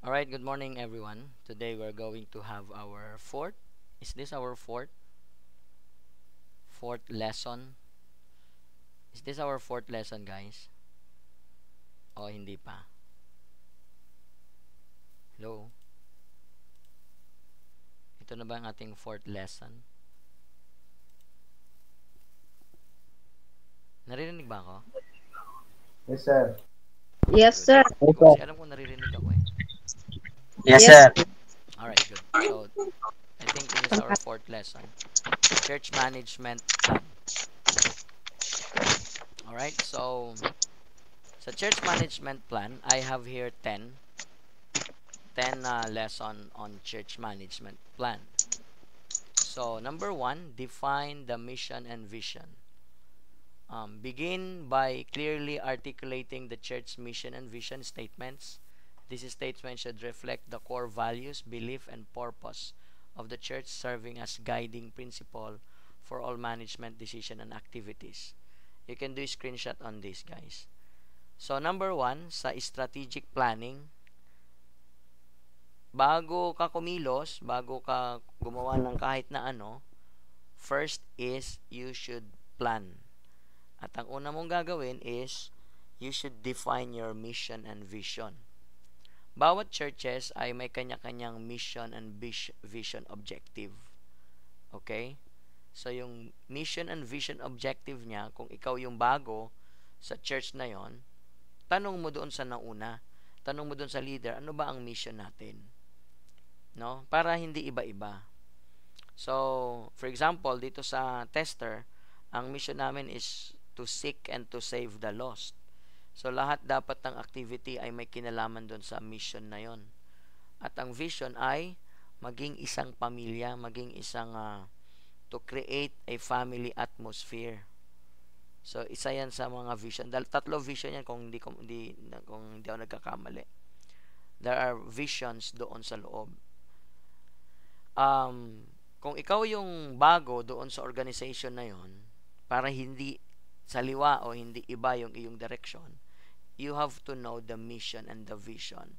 Alright, good morning everyone. Today we're going to have our is this our fourth lesson? Is this our fourth lesson, guys? O hindi pa? Hello? Ito na ba ang ating fourth lesson? Naririnig ba ako? Yes, sir. Yes, Good. sir. Hindi ko kasi alam kung naririnig ako eh. Yes, sir. Alright, good. So, I think this is our fourth lesson. Church Management Plan. Alright, so sa Church Management Plan, I have here 10 lesson on Church Management Plan. So, number 1, define the mission and vision. Begin by clearly articulating the church's mission and vision statements. These statements should reflect the core values, belief, and purpose of the church, serving as guiding principle for all management decision and activities. You can do a screenshot on this, guys. So, number 1, sa strategic planning, bago ka kumilos, bago ka gumawa ng kahit na ano, first is you should plan. At ang una mong gagawin is you should define your mission and vision. Bawat churches ay may kanya-kanyang mission and vision objective. Okay? So, yung mission and vision objective niya, kung ikaw yung bago sa church na yon, tanong mo doon sa nauna. Tanong mo doon sa leader, ano ba ang mission natin? No? Para hindi iba-iba. So, for example, dito sa tester, ang mission namin is to seek and to save the lost. So, lahat dapat ng activity ay may kinalaman doon sa mission na yon. At ang vision ay maging isang pamilya, maging isang to create a family atmosphere. So, isa yan sa mga vision. Tatlo vision yan kung hindi ako nagkakamali. There are visions doon sa loob. Kung ikaw yung bago doon sa organization na yon, para hindi saliwa o hindi iba yung iyong direction, you have to know the mission and the vision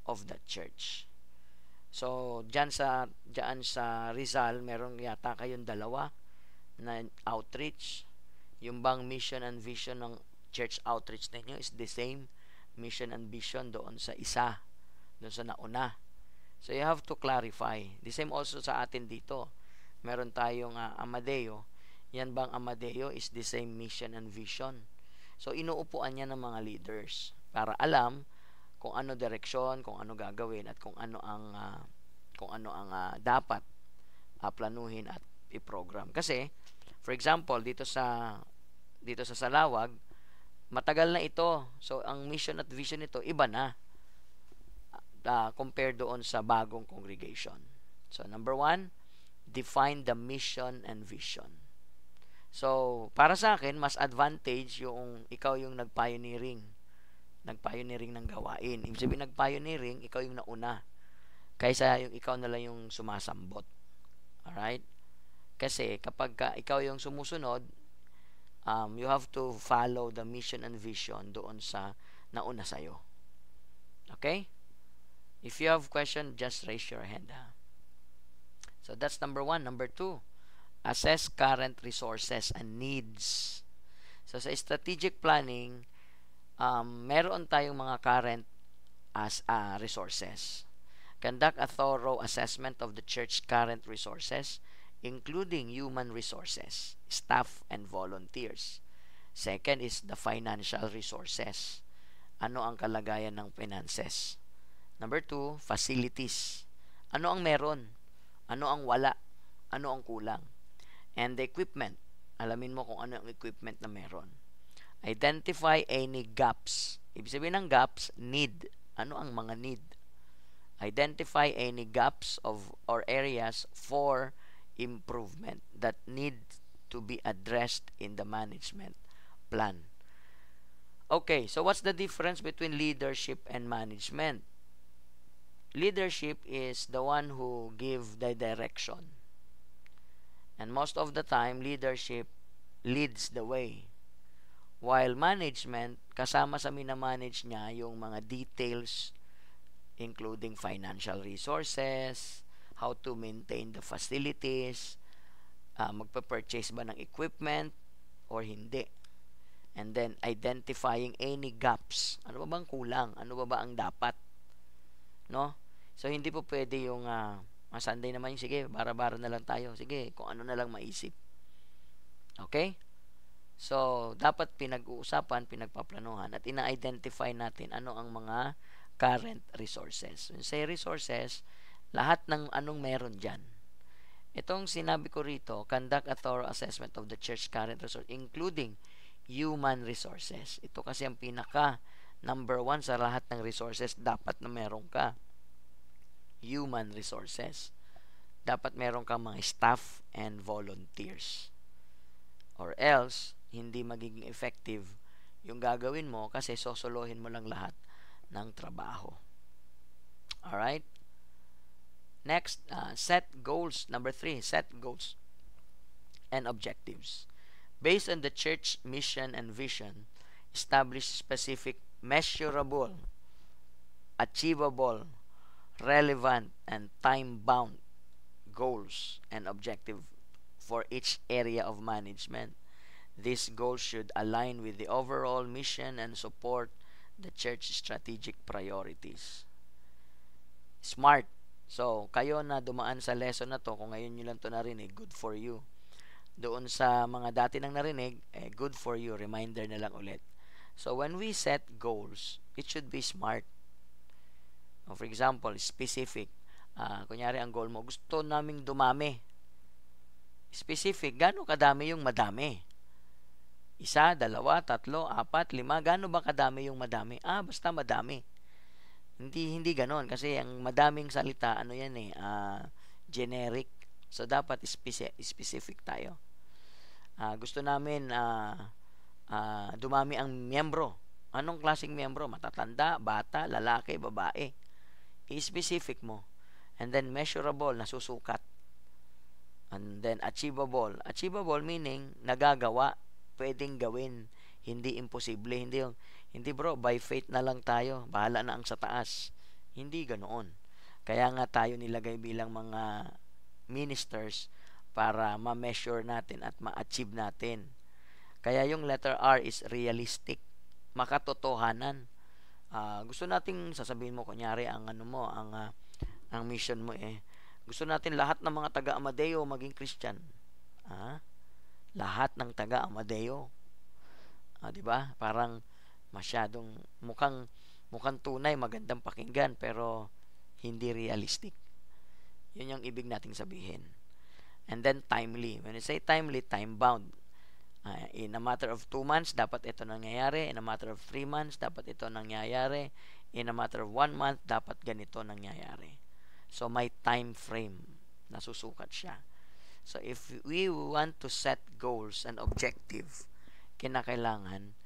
of the church. So, dyan sa Rizal, meron yata kayong dalawa na outreach. Yung bang mission and vision ng church outreach ninyo is the same mission and vision doon sa isa, doon sa nauna. So, you have to clarify. The same also sa atin dito. Meron tayong Amadeo. Yan bang Amadeo is the same mission and vision. So, inuupuan niya ng mga leaders para alam kung ano direksyon, kung ano gagawin, at kung ano ang dapat planuhin at i-program. Kasi, for example, dito sa Salawag, matagal na ito. So, ang mission at vision nito, iba na compared doon sa bagong congregation. So, number 1, define the mission and vision. So, para sa akin, mas advantage yung ikaw yung nag-pioneering ng gawain. Ibig sabihin, nag-pioneering, ikaw yung nauna. Kaysa yung ikaw na lang yung sumasambot. Alright? Kasi, kapag ikaw yung sumusunod, you have to follow the mission and vision doon sa nauna sa'yo. Okay? If you have question, just raise your hand. So, that's number 1. Number 2, assess current resources and needs. So, sa strategic planning, meron tayong mga current resources. Conduct a thorough assessment of the church current resources, including human resources, staff, and volunteers. Second is the financial resources. Ano ang kalagayan ng finances? Number 2, facilities. Ano ang meron? Ano ang wala? Ano ang kulang? And the equipment. Alamin mo kung ano ang equipment na meron. Identify any gaps. Ibig sabihin ng gaps, need. Ano ang mga need? Identify any gaps or areas for improvement that need to be addressed in the management plan. Okay, so what's the difference between leadership and management? Leadership is the one who give the direction. And most of the time, leadership leads the way. While management, kasama sa minamanage niya yung mga details including financial resources, how to maintain the facilities, magpa-purchase ba ng equipment or hindi. And then, identifying any gaps. Ano ba bang kulang? Ano ba ang dapat? No? So, hindi po pwede yung Sunday naman yung, sige, bara-bara na lang tayo. Sige, kung ano na lang maisip. Okay? So, dapat pinag-uusapan, pinagpaplanuhan, at ina-identify natin ano ang mga current resources. When say resources, lahat ng anong meron dyan. Itong sinabi ko rito, conduct a thorough assessment of the church current resources, including human resources. Ito kasi ang pinaka number 1 sa lahat ng resources dapat na meron ka. Human resources. Dapat meron ka mga staff and volunteers. Or else, hindi magiging effective yung gagawin mo kasi sosolohin mo lang lahat ng trabaho. Alright? Next, set goals. Number 3, set goals and objectives. Based on the church mission and vision, establish specific, measurable, achievable, relevant, and time-bound goals and objectives for each area of management. These goals should align with the overall mission and support the church strategic priorities. SMART. So, kayo na dumaan sa lesson na to, kung ngayon nyo lang to narinig, good for you. Doon sa mga dati nang narinig, good for you. Reminder na lang ulit. So, when we set goals, it should be SMART. For example, specific. Kunyari, ang goal mo, gusto naming dumami. Specific, gaano kadami yung madami? 1, 2, 3, 4, 5, gaano ba kadami yung madami? Basta madami. Hindi ganon kasi ang madaming salita, ano yan generic. So, dapat specific tayo. Gusto namin dumami ang miyembro. Anong klaseng miyembro? Matatanda, bata, lalaki, babae. I-specific mo. And then, measurable, nasusukat. And then, achievable. Achievable meaning, nagagawa, pwedeng gawin, hindi imposible. Hindi bro, by faith na lang tayo, bahala na ang sa taas. Hindi ganoon. Kaya nga tayo nilagay bilang mga ministers para ma-measure natin at ma-achieve natin. Kaya yung letter R is realistic, makatotohanan. Gusto nating sasabihin mo, kunyari, ang mission mo gusto natin lahat ng mga taga-Amadeo maging Christian. Lahat ng taga-Amadeo. Di ba? Parang masyadong mukhang tunay, magandang pakinggan, pero hindi realistic. Yun yung ibig nating sabihin. And then timely. When you say timely, time-bound. In a matter of 2 months, dapat ito nangyayari. In a matter of 3 months, dapat ito nangyayari. In a matter of 1 month, dapat ganito nangyayari. So, may time frame. Nasusukat siya. So, if we want to set goals and objective, kinakailangan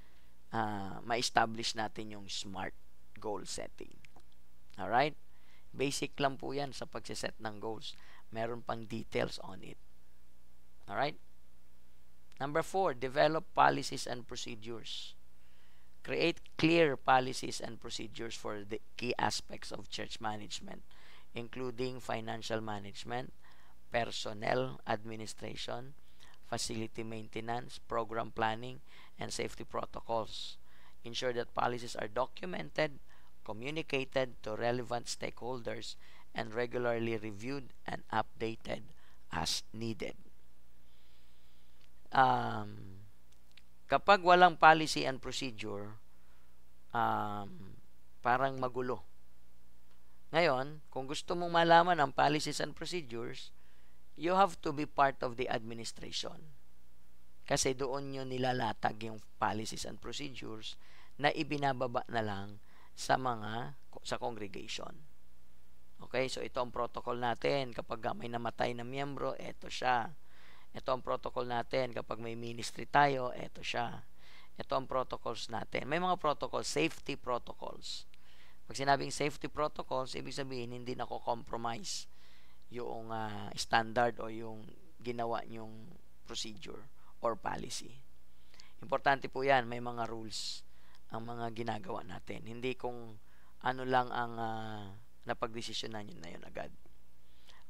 ma-establish natin yung SMART goal setting. Alright? Basic lang po yan sa pagsiset ng goals. Meron pang details on it. Alright? Number 4, develop policies and procedures. Create clear policies and procedures for the key aspects of church management, including financial management, personnel administration, facility maintenance, program planning, and safety protocols. Ensure that policies are documented, communicated to relevant stakeholders, and regularly reviewed and updated as needed. Kapag walang policy and procedure, parang magulo. Ngayon, kung gusto mong malaman ang policies and procedures, you have to be part of the administration. Kasi doon nyo nilalatag yung policies and procedures na ibinababa na lang sa congregation. Okay, so ito ang protocol natin. Kapag may namatay na miyembro, eto siya. Ito ang protocol natin. Kapag may ministry tayo, eto siya. Ito ang protocols natin. May mga protocols, safety protocols. Pag sinabing safety protocols, ibig sabihin hindi nako-compromise yung standard o yung ginawa nyong procedure or policy. Importante po yan, may mga rules ang mga ginagawa natin. Hindi kung ano lang ang napagdesisyonan nyo na yun agad.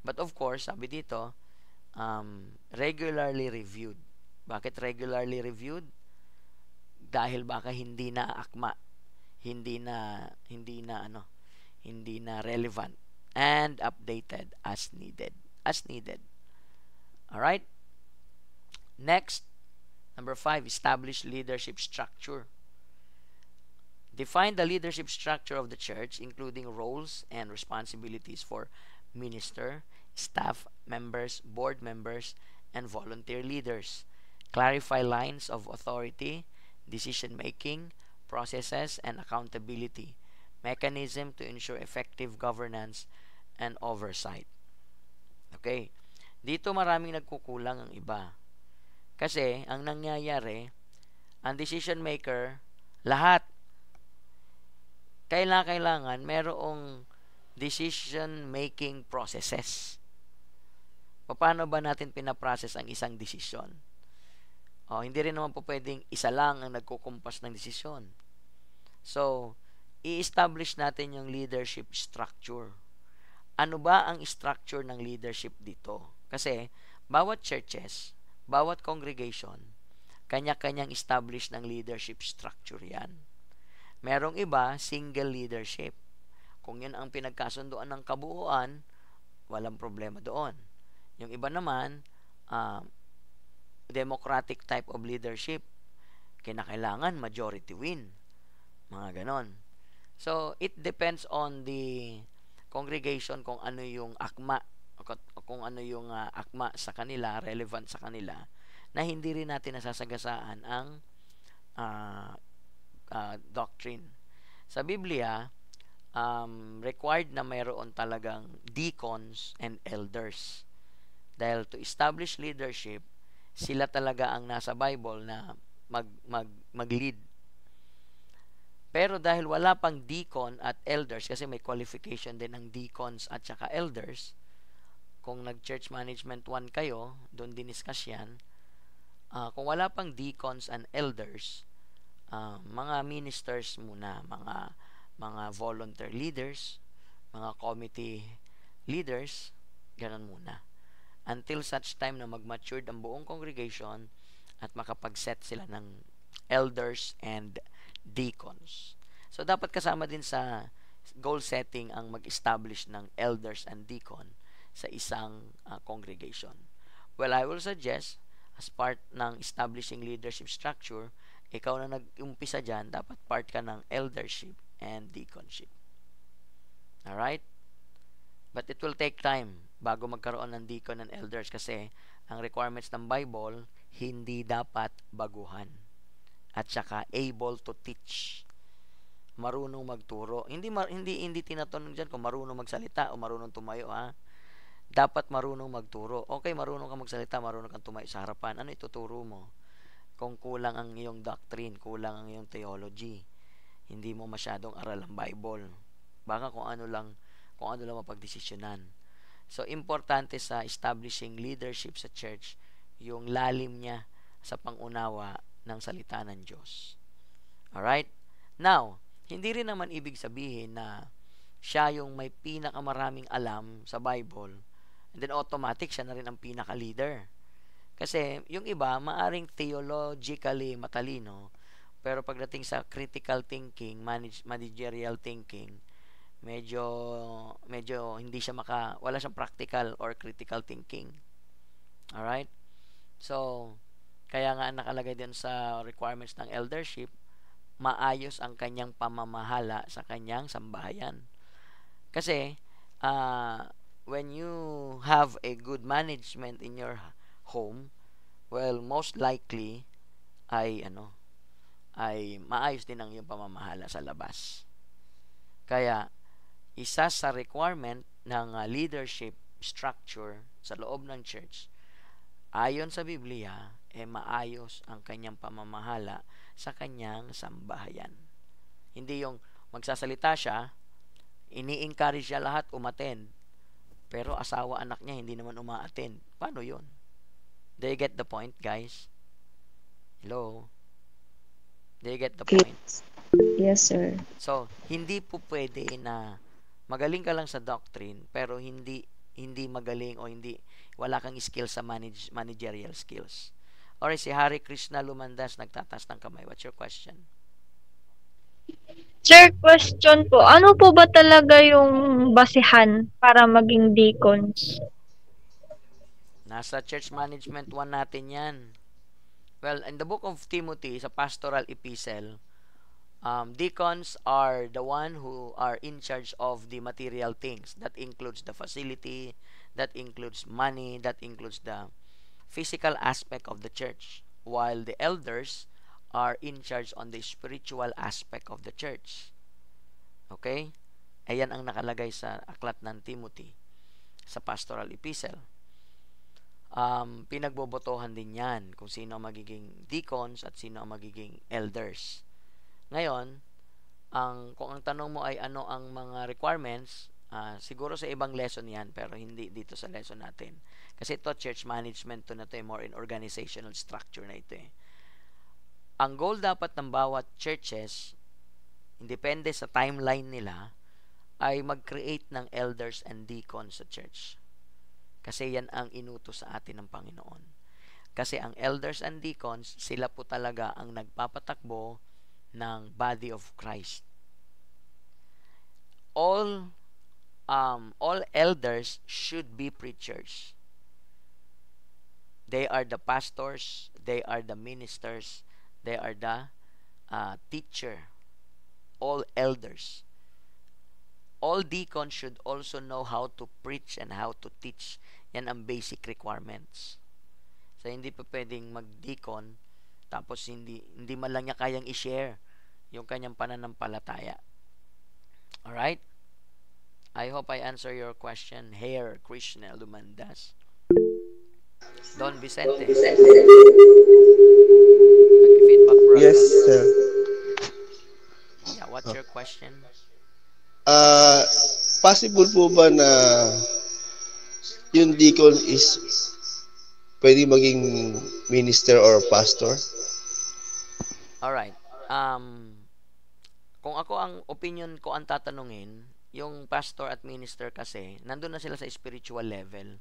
But of course, sabi dito, regularly reviewed. Bakit regularly reviewed? Dahil baka hindi na akma, hindi na relevant, and updated as needed. All right? Next, number 5, establish leadership structure. Define the leadership structure of the church, including roles and responsibilities for minister, staff members, board members, and volunteer leaders. Clarify lines of authority, decision-making, processes, and accountability. Mechanism to ensure effective governance and oversight. Okay. Dito maraming nagkukulang ang iba. Kasi, ang nangyayari, ang decision maker, lahat, kailangan merong decision-making processes. Paano ba natin pinaprocess ang isang desisyon? Hindi rin naman po pwedeng isa lang ang nagkukumpas ng desisyon. So, i-establish natin yung leadership structure. Ano ba ang structure ng leadership dito? Kasi, bawat churches, bawat congregation, kanya-kanyang establish ng leadership structure yan. Merong iba, single leadership. Kung yun ang pinagkasunduan ng kabuuan, walang problema doon. Yung iba naman, democratic type of leadership. Kinakailangan majority win. Mga ganon. So, it depends on the congregation kung ano yung akma, kung ano yung akma sa kanila, relevant sa kanila, na hindi rin natin nasasagasaan ang doctrine. Sa Biblia, required na mayroon talagang deacons and elders. Dahil to establish leadership, sila talaga ang nasa Bible na mag-lead. Pero dahil wala pang deacon at elders, kasi may qualification din ng deacons at saka elders, kung nag-church management 1 kayo, doon diniscuss yan, kung wala pang deacons and elders, mga ministers muna, mga volunteer leaders, mga committee leaders, ganun muna. Until such time na mag-matured ang buong congregation at makapag-set sila ng elders and deacons. So, dapat kasama din sa goal setting ang mag-establish ng elders and deacon sa isang congregation. Well, I will suggest, as part ng establishing leadership structure, ikaw na nag-umpisa dyan, dapat part ka ng eldership and deaconship. Alright? But it will take time bago magkaroon ng deacon and elders kasi ang requirements ng Bible, hindi dapat baguhan. At saka able to teach. Marunong magturo. Hindi tinatanong diyan kung marunong magsalita o marunong tumayo, ha. Dapat marunong magturo. Okay, marunong kang magsalita, marunong kang tumayo sa harapan. Ano ituturo mo? Kung kulang ang iyong doctrine, kulang ang iyong theology, hindi mo masyadong aral ang Bible. Baka kung ano lang mapagdesisyonan. So, importante sa establishing leadership sa church, yung lalim niya sa pangunawa ng salita ng Diyos. Alright? Now, hindi rin naman ibig sabihin na siya yung may pinakamaraming alam sa Bible, and then automatic siya na rin ang pinaka-leader. Kasi, yung iba, maaring theologically matalino, pero pagdating sa critical thinking, managerial thinking, medyo hindi siya wala siyang practical or critical thinking. Alright? So, kaya nga nakalagay din sa requirements ng eldership, maayos ang kanyang pamamahala sa kanyang sambahayan. Kasi, when you have a good management in your home, well, most likely, ay maayos din ang iyong pamamahala sa labas. Kaya, isa sa requirement ng leadership structure sa loob ng church, ayon sa Biblia, maayos ang kanyang pamamahala sa kanyang sambahayan. Hindi yung magsasalita siya, ini-encourage siya lahat umattend, pero asawa anak niya hindi naman uma-attend. Paano yun? Do you get the point, guys? Hello? Do you get the Okay. point? Yes, sir. So, hindi po pwede na magaling ka lang sa doctrine pero hindi magaling o hindi wala kang skills sa managerial skills. Alright, si Hari Krishna Lumandas nagtatas ng kamay. What's your question? Sir, question po. Ano po ba talaga yung basihan para maging deacons? Nasa Church Management 1 natin yan. Well, in the book of Timothy, sa pastoral epistle, deacons are the one who are in charge of the material things. That includes the facility, that includes money, that includes the physical aspect of the church. While the elders are in charge on the spiritual aspect of the church. Okay? Ayan ang nakalagay sa aklat ng Timothy sa pastoral epistle. Pinagbobotohan din yan kung sino ang magiging deacons at sino ang magiging elders. Ngayon, kung ang tanong mo ay ano ang mga requirements, siguro sa ibang lesson yan pero hindi dito sa lesson natin. Kasi ito church management to na to, more in organizational structure na ito eh. Ang goal dapat ng bawat churches, depende sa timeline nila, ay mag-create ng elders and deacons sa church. Kasi yan ang inutos sa atin ng Panginoon. Kasi ang elders and deacons, sila po talaga ang nagpapatakbo ng body of Christ. All elders should be preachers. They are the pastors, they are the ministers, they are the teacher. All elders. All deacons should also know how to preach and how to teach. Yan ang basic requirements. So, hindi pa pwedeng mag-deacon tapos hindi man lang niya kayang i-share yung kanyang pananampalataya. Alright? I hope I answer your question. Here, Krishna Lumandas. Don Vicente. Feedback, bro. Yes, sir. Yeah, what's your question? Possible po ba na yung deacon is pwede maging minister or pastor? Alright. Kung ako ang opinion ko ang tatanungin, yung pastor at minister kasi, nandun na sila sa spiritual level.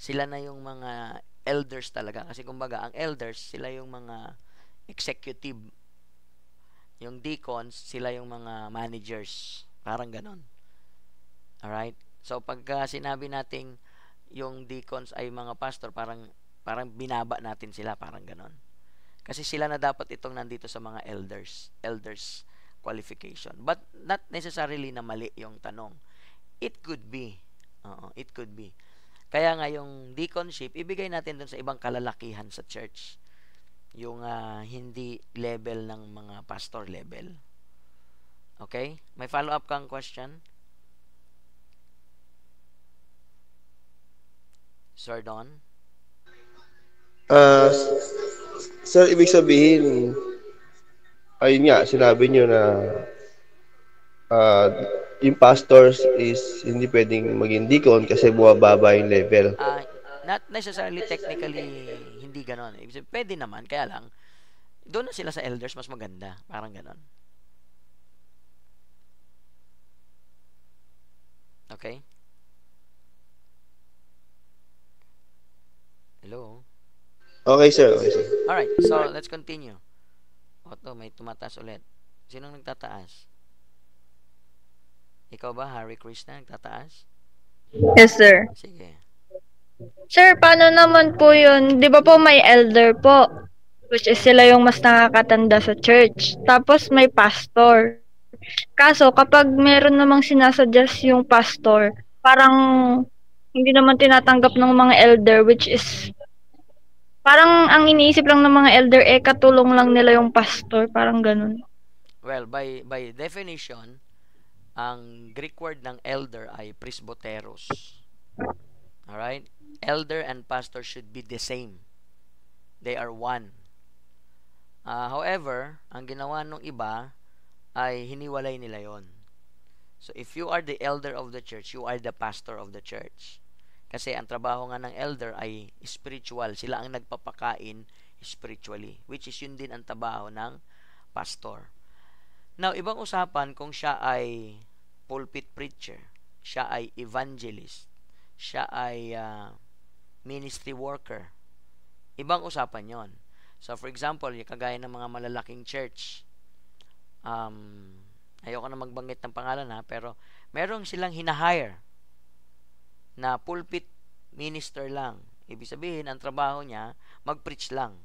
Sila na yung mga elders talaga. Kasi kumbaga, ang elders, sila yung mga executive. Yung deacons, sila yung mga managers. Parang ganon. Alright? So, pagka sinabi nating yung deacons ay mga pastor, parang binaba natin sila, parang ganon. Kasi sila na dapat itong nandito sa mga elders qualification. But not necessarily na mali yung tanong. It could be. It could be. Kaya nga yung deaconship, ibigay natin dun sa ibang kalalakihan sa church. Yung hindi level ng mga pastor level. Okay? May follow-up kang question? Sir Don? Sir, ibig sabihin, ayun nga, sinabi nyo na yung pastors is hindi pwedeng maging deacon kasi bumababa yung level. Not necessarily technically hindi ganon. Pwede naman, kaya lang, doon na sila sa elders, mas maganda. Parang ganon. Okay? Hello? Okay, sir. Okay, sir. Alright, so let's continue. Oto, may tumataas ulit. Sinong nagtataas? Ikaw ba, Hari Krishna, nagtataas? Yes, sir. Sige. Sir, paano naman po yun? Di ba po may elder po? Which is sila yung mas nakakatanda sa church. Tapos may pastor. Kaso, kapag meron namang sinasuggest yung pastor, parang hindi naman tinatanggap ng mga elder, which is parang ang iniisip lang ng mga elder, katulong lang nila yung pastor. Parang ganun. Well, by definition, ang Greek word ng elder ay presbyteros. Alright? Elder and pastor should be the same. They are one. However, ang ginawa ng iba ay hiniwalay nila yon. So, if you are the elder of the church, you are the pastor of the church. Kasi ang trabaho nga ng elder ay spiritual. Sila ang nagpapakain spiritually. Which is yun din ang trabaho ng pastor. Now, ibang usapan kung siya ay pulpit preacher, siya ay evangelist, siya ay ministry worker. Ibang usapan yon. So, for example, yung kagaya ng mga malalaking church, ayoko na magbanggit ng pangalan pero merong silang hinahire na pulpit minister lang. Ibig sabihin, ang trabaho niya, mag-preach lang.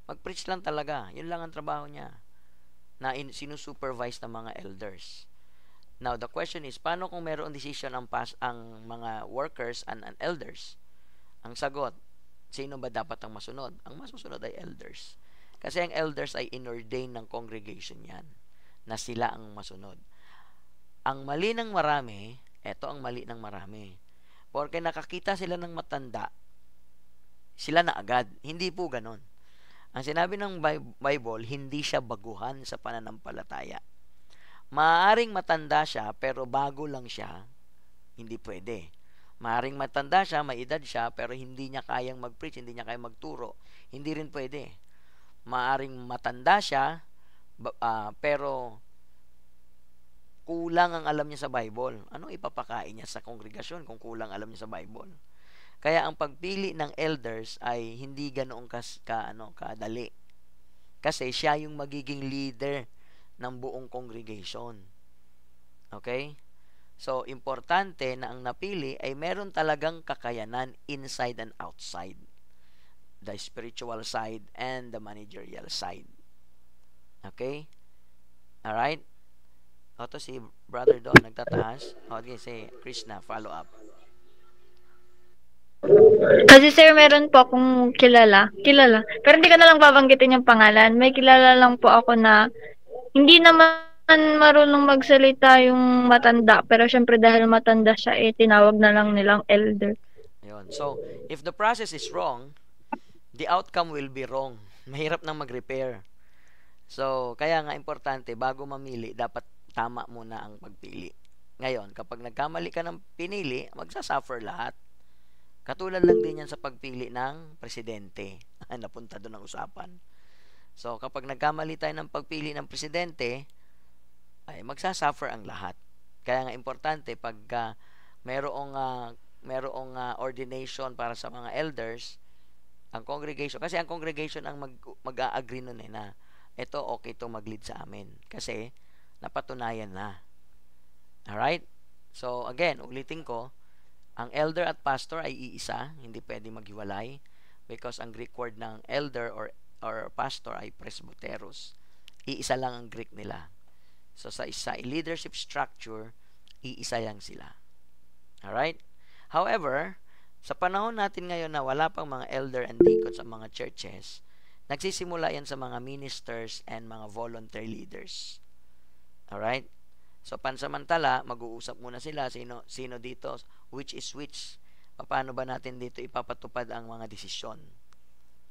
Mag-preach lang talaga. Yun lang ang trabaho niya na sinusupervise ng mga elders. Now, the question is, paano kung mayroong decision ang mga workers and elders? Ang sagot, sino ba dapat ang masunod? Ang masusunod ay elders. Kasi ang elders ay inordain ng congregation yan, na sila ang masunod. Ang mali ng marami, eto ang mali ng marami. Porque nakakita sila ng matanda, sila na agad. Hindi po ganon. Ang sinabi ng Bible, hindi siya baguhan sa pananampalataya. Maaring matanda siya, pero bago lang siya, hindi pwede. Maaring matanda siya, may edad siya, pero hindi niya kayang mag-preach, hindi niya kayang magturo. Hindi rin pwede. Maaring matanda siya, pero kulang ang alam niya sa Bible. Ano ipapakain niya sa kongregasyon kung kulang alam niya sa Bible? Kaya ang pagpili ng elders ay hindi ganoong kadali. Kasi siya yung magiging leader ng buong congregation. Okay? So, importante na ang napili ay meron talagang kakayanan inside and outside. The spiritual side and the managerial side. Okay? Alright? O, to si Brother Don, nagtataas. Okay, si Krishna, follow up. Kasi sir, meron po akong kilala. Pero hindi ko na lang babanggitin yung pangalan. May kilala lang po ako na hindi naman marunong magsalita yung matanda. Pero syempre dahil matanda siya, tinawag na lang nilang elder. Ayun. So, if the process is wrong, the outcome will be wrong. Mahirap nang mag-repair. So, kaya nga importante, bago mamili, dapat tama muna ang pagpili. Ngayon, kapag nagkamali ka ng pinili, magsasuffer lahat. Katulad lang din yan sa pagpili ng presidente. Napunta doon ang usapan. So, kapag nagkamali tayo ng pagpili ng presidente, ay magsasuffer ang lahat. Kaya nga importante, pag mayroong ordination para sa mga elders, ang congregation, kasi ang congregation ang mag-a-agree nun na ito okay to mag-lead sa amin. Kasi, napatunayan na. Alright? So, again, ulitin ko, ang elder at pastor ay iisa, hindi pwede maghiwalay because ang Greek word ng elder or pastor ay presbyteros. Iisa lang ang Greek nila. So sa leadership structure, iisa lang sila. Alright? However, sa panahon natin ngayon na wala pang mga elder and deacons sa mga churches, nagsisimula yan sa mga ministers and mga voluntary leaders. Alright? So, pansamantala, mag-uusap muna sila sino dito, which is which. Paano ba natin dito ipapatupad ang mga desisyon?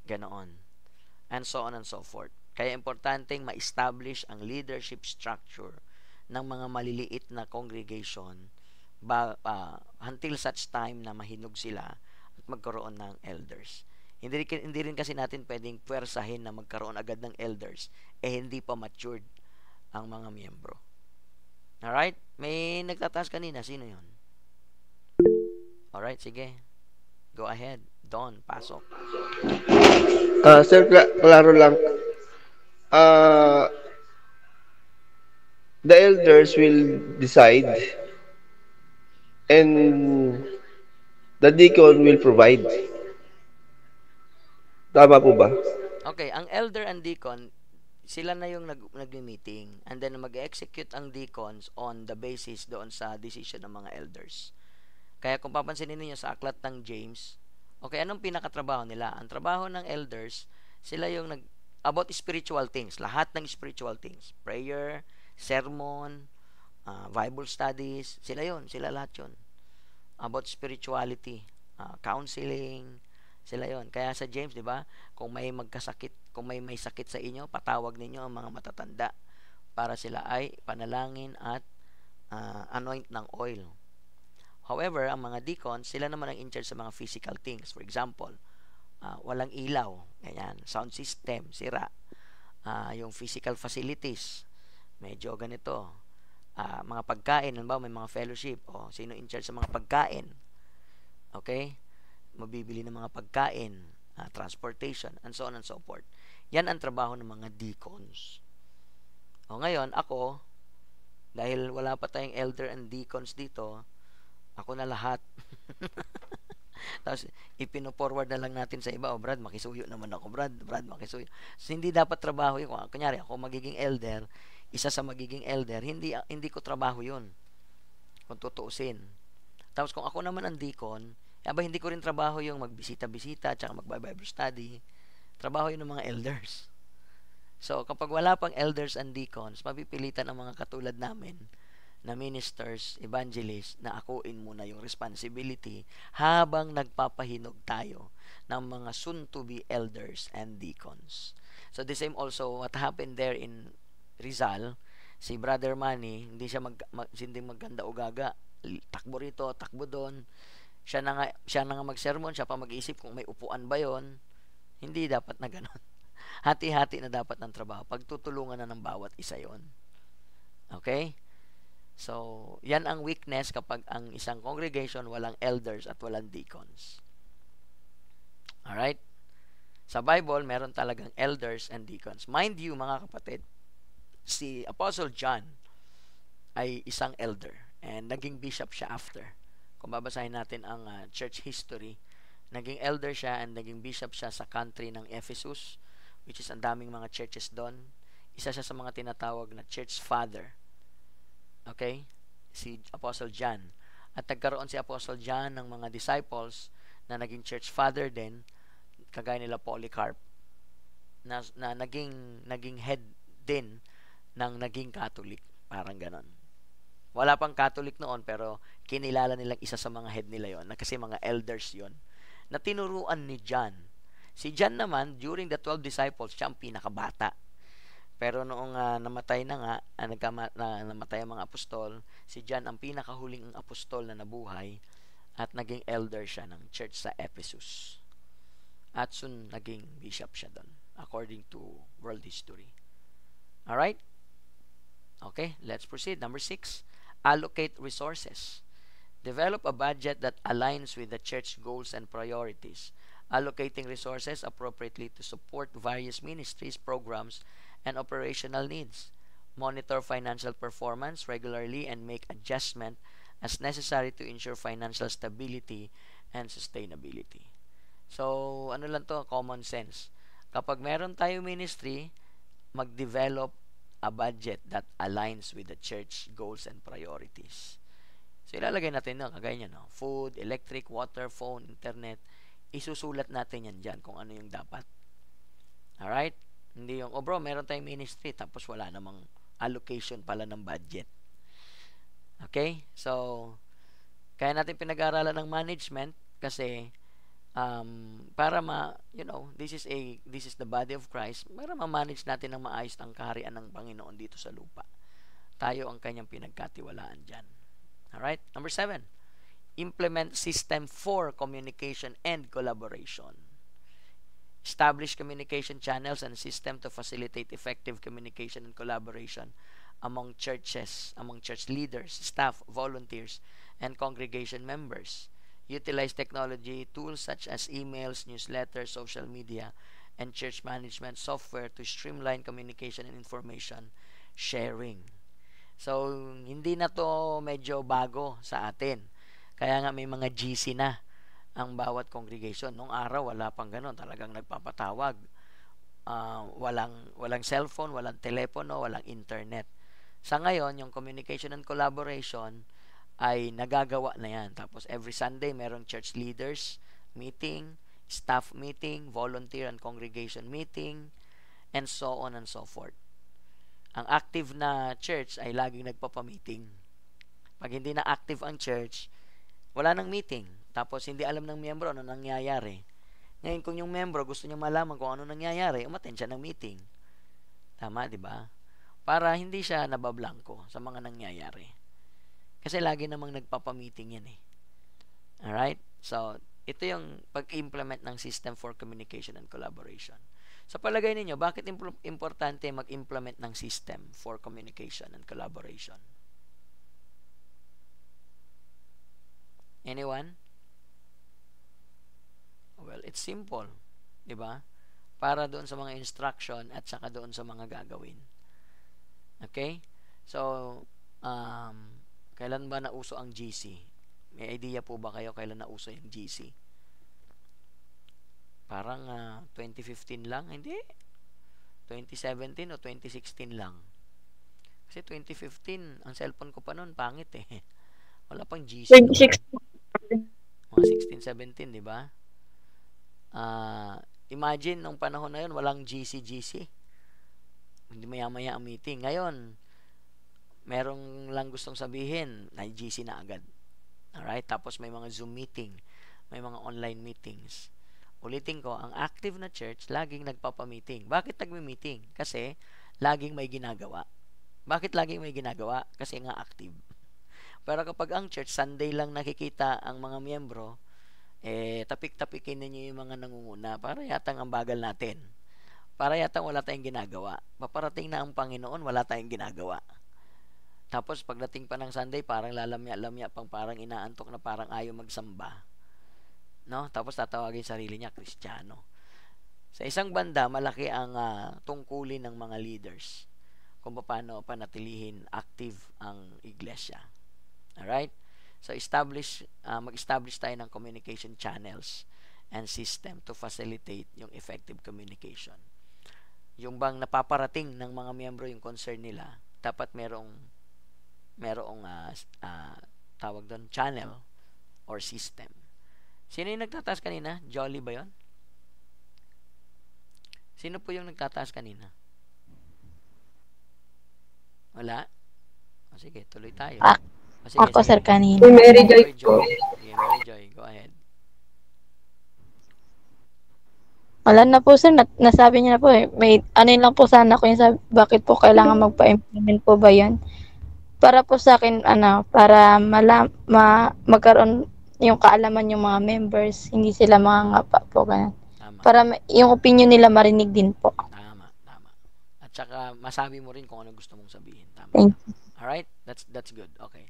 Ganoon. And so on and so forth. Kaya importanteng ma-establish ang leadership structure ng mga maliliit na congregation until such time na mahinog sila at magkaroon ng elders. Hindi rin kasi natin pwedeng puwersahin na magkaroon agad ng elders hindi pa matured ang mga miyembro. Alright? May nagtataas kanina. Sino yun? Alright, sige. Go ahead. Don, pasok. Sir, klaro lang. The elders will decide and the deacon will provide. Tama po ba? Okay, ang elder and deacon, sila na yung nag-meeting and then mag-execute ang deacons on the basis doon sa decision ng mga elders. Kaya kung papansinin niyo sa aklat ng James, okay, anong pinakatrabaho nila? Ang trabaho ng elders, sila yung about spiritual things, lahat ng spiritual things, prayer, sermon, Bible studies, sila lahat yun. About spirituality, counseling, sila yon. Kaya sa James, di ba, kung may may sakit sa inyo, patawag ninyo ang mga matatanda para sila ay panalangin at anoint ng oil. However, ang mga deacons, sila naman ang in charge sa mga physical things. For example, walang ilaw, ganyan, sound system, sira, Yung physical facilities, medyo ganito. Mga pagkain, halimbawa may mga fellowship, sino in charge sa mga pagkain? Okay? Mabibili ng mga pagkain, transportation, and so on and so forth. Yan ang trabaho ng mga deacons. Ngayon, ako, dahil wala pa tayong elder and deacons dito, ako na lahat. Tapos, ipino-forward na lang natin sa iba, Brad, makisuyo naman ako, Brad, makisuyo. So, hindi dapat trabaho yun. Kunyari, ako magiging elder, isa sa magiging elder, hindi ko trabaho yun. Kung tutuusin. Tapos, kung ako naman ang deacon, hindi ko rin trabaho yung magbisita-bisita, tsaka mag-Bible study. Trabaho yun ng mga elders. So, kapag wala pang elders and deacons, mapipilitan ang mga katulad namin na ministers, evangelists, na akuin muna yung responsibility habang nagpapahinog tayo ng mga soon-to-be elders and deacons. So, the same also what happened there in Rizal, si Brother Manny, hindi hindi maganda ugaga. Takbo rito, takbo doon. Siya na nga mag-sermon, siya pa mag-isip kung may upuan ba yon. Hindi dapat na ganon. Hati-hati na dapat ng trabaho. Pagtutulungan na ng bawat isa yon. Okay? So, yan ang weakness kapag ang isang congregation walang elders at walang deacons. Alright? Sa Bible, meron talagang elders and deacons. Mind you, mga kapatid, si Apostle John ay isang elder and naging bishop siya after. Kung babasahin natin ang church history, naging elder siya and naging bishop siya sa country ng Ephesus, which is ang daming mga churches doon. Isa siya sa mga tinatawag na church father. Okay? Si Apostle John. At nagkaroon si Apostle John ng mga disciples na naging church father din, kagaya nila Polycarp, na naging head din ng naging Catholic. Parang ganon. Wala pang Catholic noon, pero kinilala nilang isa sa mga head nila yon, na kasi mga elders yon, na tinuruan ni John. Si John naman, during the 12 disciples, siya ang pinakabata. Pero noong namatay na nga, namatay ang mga apostol, si John ang pinakahuling apostol na nabuhay at naging elder siya ng church sa Ephesus. At soon, naging bishop siya doon, according to world history. Alright? Okay, let's proceed. Number 6, allocate resources. Develop a budget that aligns with the church goals and priorities, allocating resources appropriately to support various ministries, programs, and operational needs. Monitor financial performance regularly and make adjustment as necessary to ensure financial stability and sustainability. So, ano lang to? Common sense. Kapag meron tayong ministry, mag-develop a budget that aligns with the church goals and priorities. So, ilalagay natin kagaya niya, food, electric, water, phone, internet. Isusulat natin yan dyan kung ano yung dapat. Alright? Hindi yung, bro, meron tayong ministry tapos wala namang allocation pala ng budget. Okay? So, kaya natin pinag-aaralan ng management kasi para this is the body of Christ, para ma-manage natin ng maayos ang kaharian ng Panginoon dito sa lupa. Tayo ang kanyang pinagkatiwalaan dyan. Alright? Number 7, implement system for communication and collaboration. Establish communication channels and system to facilitate effective communication and collaboration among churches, among church leaders, staff, volunteers, and congregation members. Utilize technology tools such as emails, newsletters, social media, and church management software to streamline communication and information sharing. So, hindi na to medyo bago sa atin. Kaya nga may mga GC na ang bawat congregation. Nung araw, wala pang ganun. Talagang nagpapatawag. Walang cellphone, walang telepono, walang internet. Sa ngayon, yung communication and collaboration ay nagagawa na yan. Tapos every Sunday, merong church leaders meeting, staff meeting, volunteer and congregation meeting, and so on and so forth. Ang active na church ay laging nagpapamiting. Pag hindi na active ang church, wala nang meeting. Tapos hindi alam ng miyembro ano nangyayari. Ngayon, kung yung miyembro gusto niya malaman kung ano nangyayari, umattend siya ng meeting. Tama, di ba? Para hindi siya nabablangko sa mga nangyayari. Kasi lagi namang nagpapamiting yan eh. Alright? So, ito yung pag-implement ng system for communication and collaboration. Sa palagay ninyo, bakit importante mag-implement ng system for communication and collaboration? Anyone? Well, it's simple, 'di ba? Para doon sa mga instruction at saka doon sa mga gagawin. Okay? So, kailan ba nauso ang GC? May idea po ba kayo kailan nauso yung GC? Parang 2015 lang, hindi. 2017 o 2016 lang. Kasi 2015, ang cellphone ko pa noon, pangit eh. Wala pang GC. 2016. Mga 16, 17, di ba? Imagine, nung panahon na yun, walang GC. Hindi maya-maya ang meeting. Ngayon, merong lang gustong sabihin, na GC na agad. Alright? Tapos may mga Zoom meeting, may mga online meetings. Ulitin ko, ang active na church, laging nagpapamiting. Bakit nagmi-meeting? Kasi, laging may ginagawa. Bakit laging may ginagawa? Kasi nga active. Pero kapag ang church, Sunday lang nakikita ang mga miyembro, tapik-tapikin ninyo yung mga nangunguna para yatang ang bagal natin. Para yatang wala tayong ginagawa. Paparating na ang Panginoon, wala tayong ginagawa. Tapos, pagdating pa ng Sunday, parang lalamya-lamya, parang inaantok na parang ayaw magsamba. No? Tapos tatawagin sarili niya Kristiyano. Sa isang banda, malaki ang tungkulin ng mga leaders kung paano panatilihin active ang iglesia. Alright? So mag-establish tayo ng communication channels and system to facilitate yung effective communication. Yung bang napaparating ng mga miyembro yung concern nila, dapat merong tawag doon, channel or system. Sino yung nagtataas kanina? Jolly ba yon? Sino po yung nagtataas kanina? Wala? O sige, tuloy tayo. Sige, Ako, sige. sir, kanina. Mary Joy po. Sige, Mary Joy, go ahead. Wala na po, sir. Nasabi niya na po eh. May, ano yun lang po sana ko yung sabi, bakit po kailangan magpa-implement po ba yun? Para po sa akin, para magkaroon yung kaalaman yung mga members, hindi sila mangangapa po, ganun. Tama. Para yung opinion nila marinig din po. Tama. At saka masabi mo rin kung ano gusto mong sabihin. Tama. Thank you. Alright? That's good. Okay.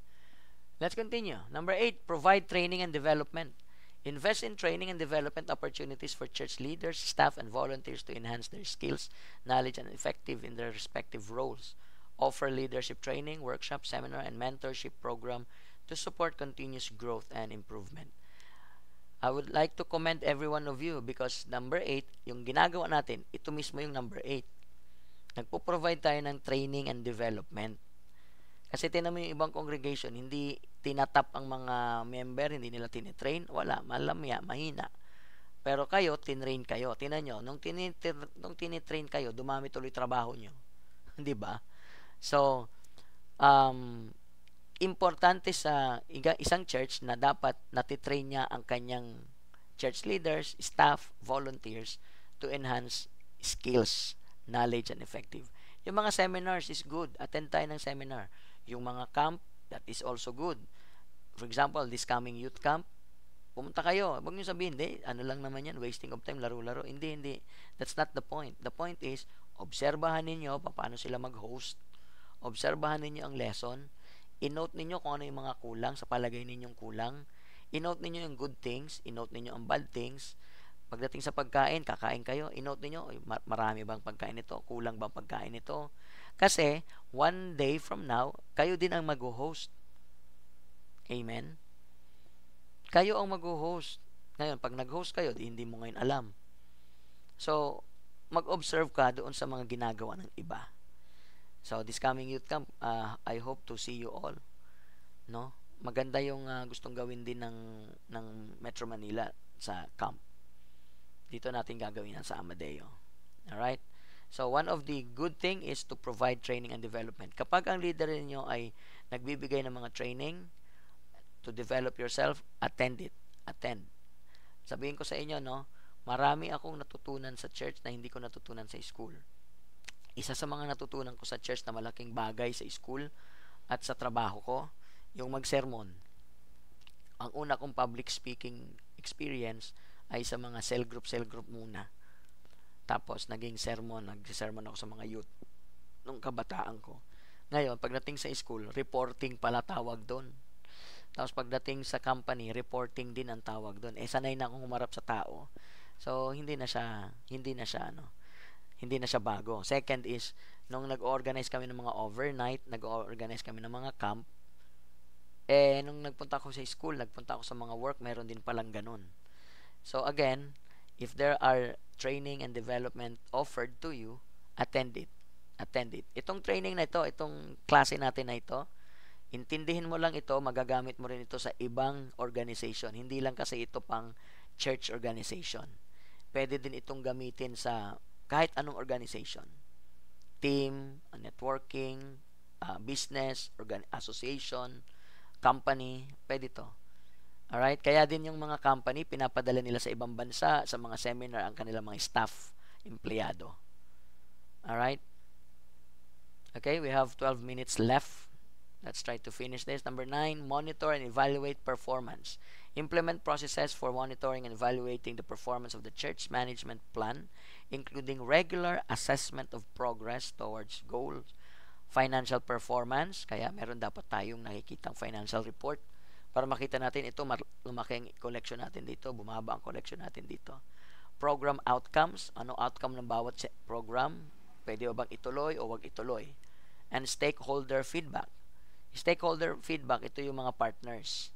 Let's continue. Number 8, provide training and development. Invest in training and development opportunities for church leaders, staff, and volunteers to enhance their skills, knowledge, and effective in their respective roles. Offer leadership training, workshop, seminar, and mentorship program to support continuous growth and improvement. I would like to commend every one of you because number 8, yung ginagawa natin, ito mismo yung number 8. Nagpo-provide tayo ng training and development. Kasi tinan mo yung ibang congregation, hindi tinatap ang mga member, hindi nila tinitrain, wala, malamya, mahina. Pero kayo, tinrain kayo. Tinan nyo, nung tinitrain kayo, dumami tuloy trabaho nyo. Di ba? So, importante sa isang church na dapat natitrain niya ang kanyang church leaders, staff, volunteers to enhance skills, knowledge, and effective. Yung mga seminars is good. Attend tayo ng seminar. Yung mga camp, that is also good. For example, this coming youth camp, pumunta kayo. Huwag nyo sabihin, ano lang naman yan, wasting of time, laro-laro. Hindi. That's not the point. The point is, obserbahan ninyo paano sila mag-host. Obserbahan ninyo ang lesson. I-note ninyo kung ano yung mga kulang sa palagay ninyong kulang. I-note ninyo yung good things. I-note ninyo ang bad things. Pagdating sa pagkain, kakain kayo. I-note ninyo, marami bang pagkain ito? Kulang bang pagkain ito? Kasi, one day from now, kayo din ang mag-host. Amen? Kayo ang mag-host. Ngayon, pag nag-host kayo, hindi mo ngayon alam. So, mag-observe ka doon sa mga ginagawa ng iba. So, this coming youth camp, I hope to see you all. No? Maganda yung gustong gawin din ng Metro Manila sa camp. Dito natin gagawin yan sa Amadeo. Alright? So, one of the good thing is to provide training and development. Kapag ang leader niyo ay nagbibigay ng mga training to develop yourself, attend it. Attend. Sabihin ko sa inyo, no, marami akong natutunan sa church na hindi ko natutunan sa school. Isa sa mga natutunan ko sa church na malaking bagay sa school at sa trabaho ko, yung mag-sermon. Ang una kong public speaking experience ay sa mga cell group muna. Tapos, nagsisermon ako sa mga youth nung kabataan ko. Ngayon, pagdating sa school, reporting pala tawag doon. Tapos, pagdating sa company, reporting din ang tawag doon. Sanay na akong humarap sa tao. So, hindi na siya bago. Second is, nung nag-organize kami ng mga overnight, nag-organize kami ng mga camp, nung nagpunta ako sa school, nagpunta ako sa mga work, meron din palang ganun. So, again, if there are training and development offered to you, attend it. Itong training na ito, itong klase natin na ito, intindihin mo lang ito, magagamit mo rin ito sa ibang organization. Hindi lang kasi ito pang church organization. Pwede din itong gamitin sa kahit anong organization. Team, networking, business, association, company, pwede ito. Alright? Kaya din yung mga company, pinapadala nila sa ibang bansa, sa mga seminar, ang kanilang mga staff, empleyado. Alright? Okay, we have 12 minutes left. Let's try to finish this. Number 9, monitor and evaluate performance. Implement processes for monitoring and evaluating the performance of the church management plan, including regular assessment of progress towards goals, financial performance. Kaya meron dapat tayong nakikitang financial report para makita natin ito, lumaki ang collection natin dito, bumaba ang collection natin dito. Program outcomes, ano outcome ng bawat program, pwede ba bang ituloy o wag ituloy. And stakeholder feedback. Stakeholder feedback, ito yung mga partners.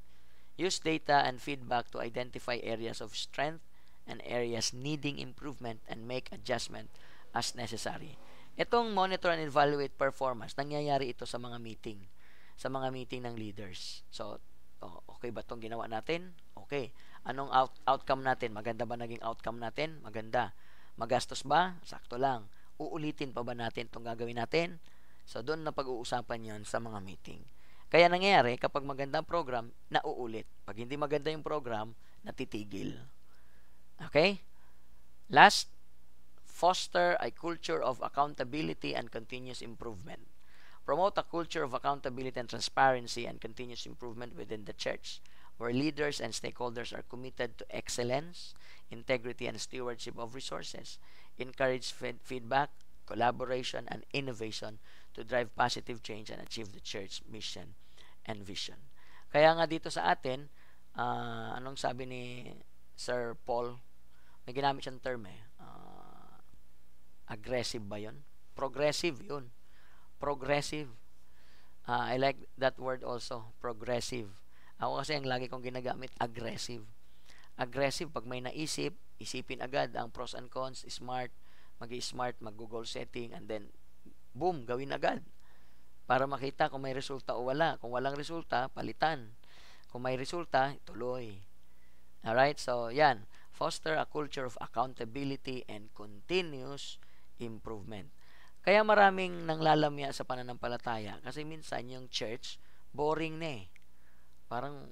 Use data and feedback to identify areas of strength and areas needing improvement and make adjustment as necessary. Itong monitor and evaluate performance, nangyayari ito sa mga meeting ng leaders. So, okay ba itong ginawa natin? Okay. Anong outcome natin? Maganda ba naging outcome natin? Maganda. Magastos ba? Sakto lang. Uulitin pa ba natin itong gagawin natin? So, doon na pag-uusapan yon sa mga meeting. Kaya nangyayari, kapag maganda ang program, nauulit. Pag hindi maganda yung program, natitigil. Okay? Last, foster a culture of accountability and continuous improvement. Promote a culture of accountability and transparency and continuous improvement within the church, where leaders and stakeholders are committed to excellence, integrity, and stewardship of resources. Encourage feedback, collaboration, and innovation to drive positive change and achieve the church mission and vision. Kaya nga dito sa atin, anong sabi ni Sir Paul, may ginamit siyang term aggressive ba yun? Progressive yun. Progressive. I like that word also, progressive. Ako kasi ang lagi kong ginagamit, aggressive. Aggressive, pag may naisip, isipin agad ang pros and cons, smart, mag-smart, mag-goal setting, and then, boom, gawin agad. Para makita kung may resulta o wala. Kung walang resulta, palitan. Kung may resulta, tuloy. Alright, so yan. Foster a culture of accountability and continuous improvement. Kaya maraming nanglalamya sa pananampalataya kasi minsan yung church, boring na eh. Parang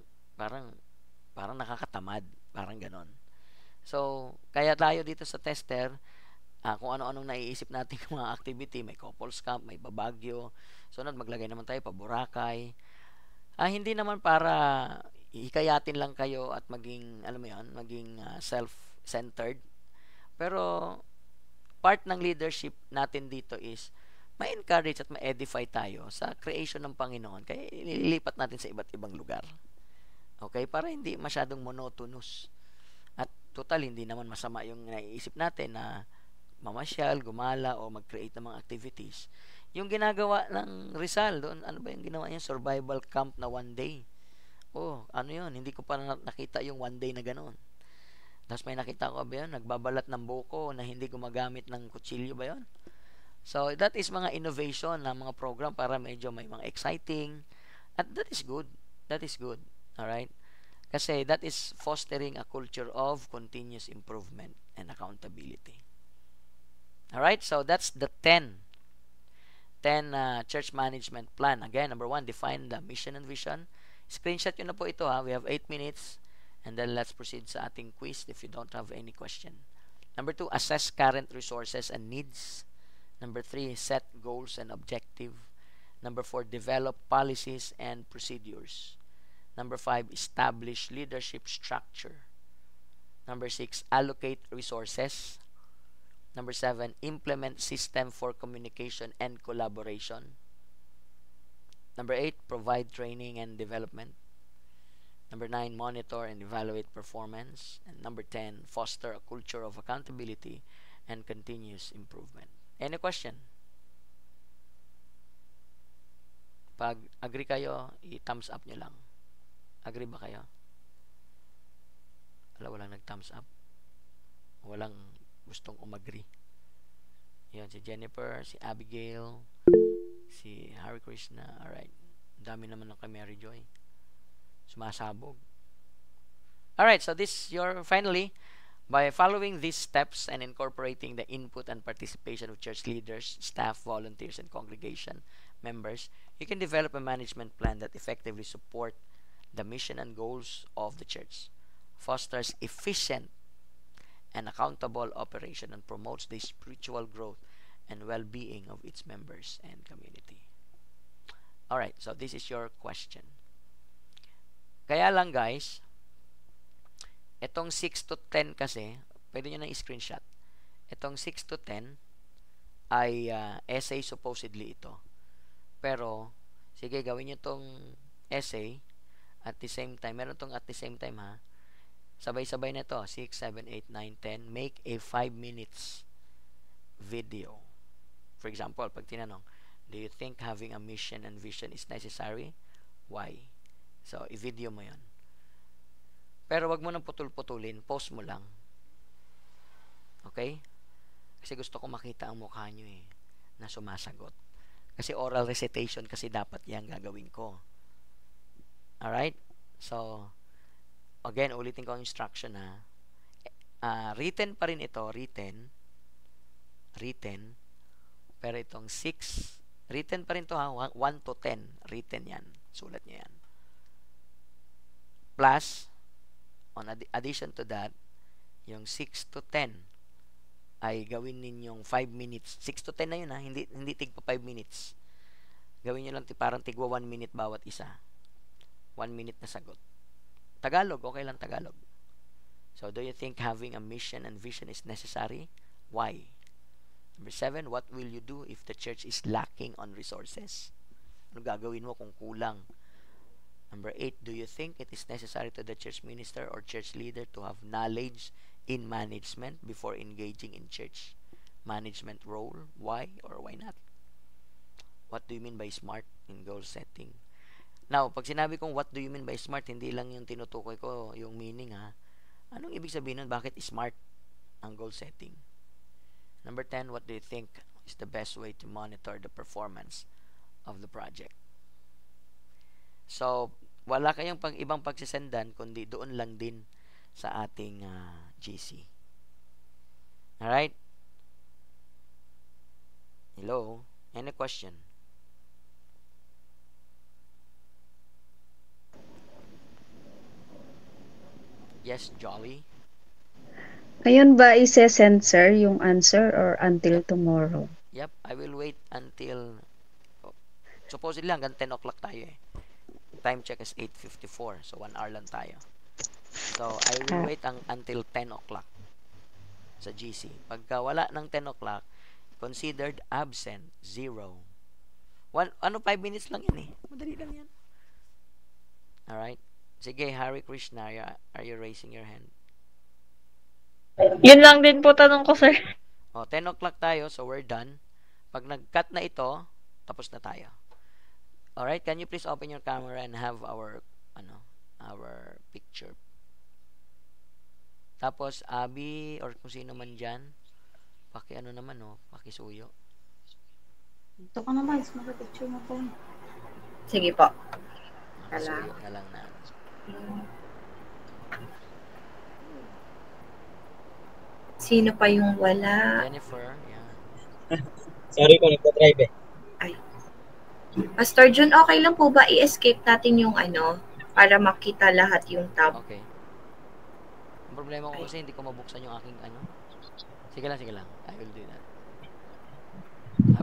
nakakatamad. Parang ganon. So, kaya tayo dito sa tester, kung ano-anong naiisip natin mga activity, may couples camp, may babagyo, sunod maglagay naman tayo pa Boracay. Hindi naman para hikayatin lang kayo at maging, alam mo yan, maging self-centered. Pero part ng leadership natin dito is ma-encourage at ma-edify tayo sa creation ng Panginoon. Kaya ililipat natin sa iba't ibang lugar. Okay? Para hindi masyadong monotonous. At total, hindi naman masama yung naiisip natin na mamasyal, gumala, o mag-create ng mga activities. Yung ginagawa ng Rizal doon, ano ba yung ginawa niya? Survival camp na one day. Ano yun? Hindi ko pa nakita yung one day na gano'n. Tapos may nakita ko ba yun? Nagbabalat ng buko na hindi gumagamit ng kutsilyo ba yun? So, that is mga innovation na mga program para medyo may mga exciting. At that is good. That is good. Alright? Kasi that is fostering a culture of continuous improvement and accountability. Alright? So, that's the 10 church management plan. Again, number 1, define the mission and vision. Screenshot yun na po ito ha. We have 8 minutes. And then let's proceed sa ating quiz if you don't have any question. Number 2, assess current resources and needs. Number 3, set goals and objective. Number 4, develop policies and procedures. Number 5, establish leadership structure. Number 6, allocate resources. Number 7, implement system for communication and collaboration. Number 8, provide training and development. Number 9, monitor and evaluate performance. And number 10, foster a culture of accountability and continuous improvement. Any question? Pag agree kayo, i-thumbs up nyo lang. Agree ba kayo? Walang nag-thumbs up. Walang gustong umagree. Yan, si Jennifer, si Abigail, si Hari Krishna. Alright. Dami naman ng kay Mary Joy. Sumasabog. Alright, so this your finally, by following these steps and incorporating the input and participation of church leaders, staff, volunteers, and congregation members, you can develop a management plan that effectively support the mission and goals of the church, fosters efficient and accountable operation, and promotes the spiritual growth and well-being of its members and community. Alright, so this is your question. Kaya lang guys, itong 6 to 10 kasi, pwede nyo na i-screenshot. Itong 6 to 10 ay essay supposedly ito. Pero, sige, gawin nyo itong essay at the same time. Meron itong at the same time ha. Sabay-sabay na ito. 6, 7, 8, 9, 10. Make a 5 minutes video. For example, pag tinanong, do you think having a mission and vision is necessary? Why? So, i-video mo yon. Pero wag mo nang putul-putulin. Post mo lang. Okay? Kasi gusto ko makita ang mukha nyo eh, na sumasagot. Kasi oral recitation kasi dapat yan gagawin ko. Alright? So, again, ulitin ko ang instruction ha. Written pa rin ito. Written. Pero itong 6, written pa rin to ha. 1 to 10. Written yan. Sulat nyo yan. Plus, on addition to that, yung 6 to 10 ay gawin ninyong 5 minutes. 6 to 10 na yun ha. Hindi tig pa 5 minutes. Gawin nyo lang parang tigwa 1 minute bawat isa. 1 minute na sagot. Tagalog, okay lang Tagalog. So, do you think having a mission and vision is necessary? Why? Number 7, what will you do if the church is lacking on resources? Ano gagawin mo kung kulang? Number 8, do you think it is necessary to the church minister or church leader to have knowledge in management before engaging in church management role? Why or why not? What do you mean by smart in goal setting? Now, pag sinabi kong what do you mean by smart, hindi lang yung tinutukoy ko yung meaning ha. Anong ibig sabihin nun? Bakit smart ang goal setting? Number 10, what do you think is the best way to monitor the performance of the project? So, wala kayong ibang pagsisendan kundi doon lang din sa ating GC. Alright? Hello? Any question? Yes, Jolly? Ayun ba ise-send sir yung answer or until tomorrow? Yep, I will wait until supposedly hanggang 10 o'clock tayo eh. Time check is 8:54, so 1 hour lang tayo. So, I will wait until 10 o'clock sa GC. Pagka wala ng 10 o'clock, considered absent, 0. 5 minutes lang yan eh. Madali lang yan. Alright? Sige, Hari Krishna, are you raising your hand? Yun lang din po tanong ko, sir. 10 o'clock tayo, so we're done. Pag nag-cut na ito, tapos na tayo. Alright, can you please open your camera and have our picture. Tapos, Abby, or kung sino man dyan, pakisuyo. Ito ka naman, picture mo po. Sige po. Pakisuyo na lang na. Sino pa yung wala? Jennifer, yan. Sorry ko, nagpa-drive eh. Ay. Pastor John, okay lang po ba i-escape natin yung para makita lahat yung tab? Okay. Ang problema ko kasi hindi ko mabuksan yung aking Sige lang. I will do that.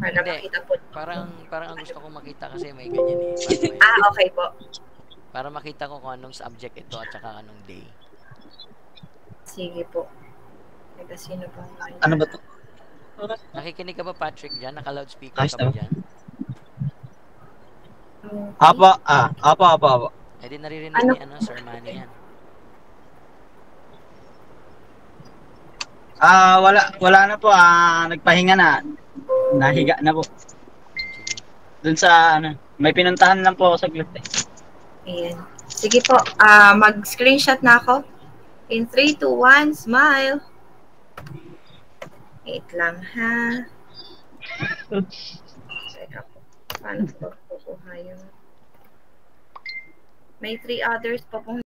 Para makita po. Parang ang gusto kong makita kasi may ganyan eh. Okay po. Para makita ko kung anong subject ito at saka anong day. Sige po. Sino pa? Ano ba to? Nakikinig ka ba, Patrick, dyan? Naka-loudspeaker Ayos ka ba na. dyan? Apo. Eh, di naririnig Ano? ni Sir Manny yan. Wala na po. Nagpahinga na. Nahiga na po. Sige. Dun sa, may pinuntahan lang po ako saglit eh. Ayan. Sige po, mag-screenshot na ako. In 3, 2, 1, smile. Wait lang, ha? Teka po. Paano ko kukuha yun? May 3 others pa pong